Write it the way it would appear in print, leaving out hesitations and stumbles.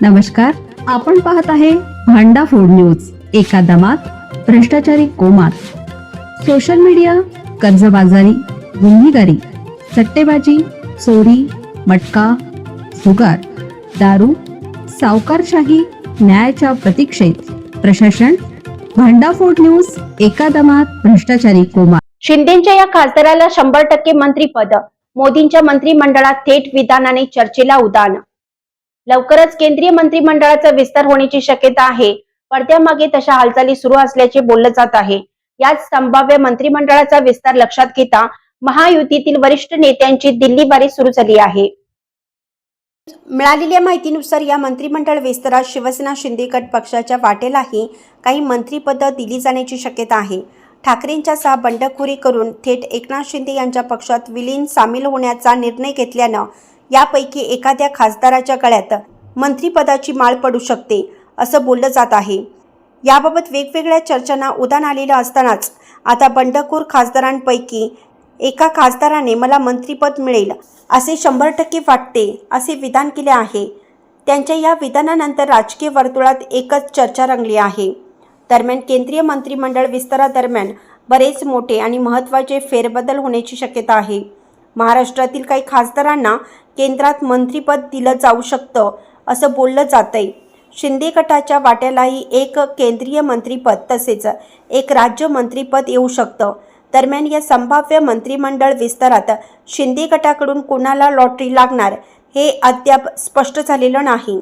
नमस्कार, आपण पाहत आहे भांडा फूड न्यूज. एका दमात भ्रष्टाचारी कोमात. सोशल मीडिया, कर्जबाजारी, गुन्हेगारी, सट्टेबाजी, चोरी, मटका, जुगार, दारू, सावकारशाही, न्यायाच्या प्रतीक्षेत प्रशासन. भांडा फूड न्यूज. एका दमात भ्रष्टाचारी कोमात. शिंदेच्या या खासदाराला 100% मंत्रीपद. मोदींच्या मंत्रिमंडळात थेट विधानाने चर्चेला उधाण. लवकरच केंद्रीय मंत्रिमंडळाचा विस्तार होण्याची शक्यता आहे. पडद्यामागे तशा हालचाली सुरू असल्याचे बोललं जात आहे. याच संभाव्य मंत्रिमंडळाचा विस्तार लक्षात घेता महायुतीतील वरिष्ठ नेत्यांची दिल्लीबारी सुरू झाली आहे. मिळालेल्या माहितीनुसार या मंत्रिमंडळ विस्तारात शिवसेना शिंदे गट पक्षाच्या वाटेलाही काही मंत्रिपद दिली जाण्याची शक्यता आहे. ठाकरेंच्या बंडखोरी करून थेट एकनाथ शिंदे यांच्या पक्षात विलीन सामील होण्याचा निर्णय घेतल्यानं यापैकी एखाद्या खासदाराच्या गळ्यात मंत्रिपदाची माळ पडू शकते असं बोललं जात आहे. याबाबत वेगवेगळ्या चर्चांना उधाण आलेलं असतानाच आता बंडखोर खासदारांपैकी एका खासदाराने मला मंत्रिपद मिळेल असे 100% वाटते असे विधान केले आहे. त्यांच्या या विधानानंतर राजकीय वर्तुळात एकच चर्चा रंगली आहे. दरम्यान केंद्रीय मंत्रिमंडळ विस्तारादरम्यान बरेच मोठे आणि महत्त्वाचे फेरबदल होण्याची शक्यता आहे. महाराष्ट्रातील काही खासदारांना केंद्रात मंत्रिपद दिलं जाऊ शकतं असं बोललं जातंय. शिंदे गटाच्या वाट्यालाही एक केंद्रीय मंत्रिपद तसेच एक राज्य मंत्रिपद येऊ शकतं. दरम्यान या संभाव्य मंत्रिमंडळ विस्तारात शिंदे गटाकडून कोणाला लॉटरी लागणार हे अद्याप स्पष्ट झालेलं नाही.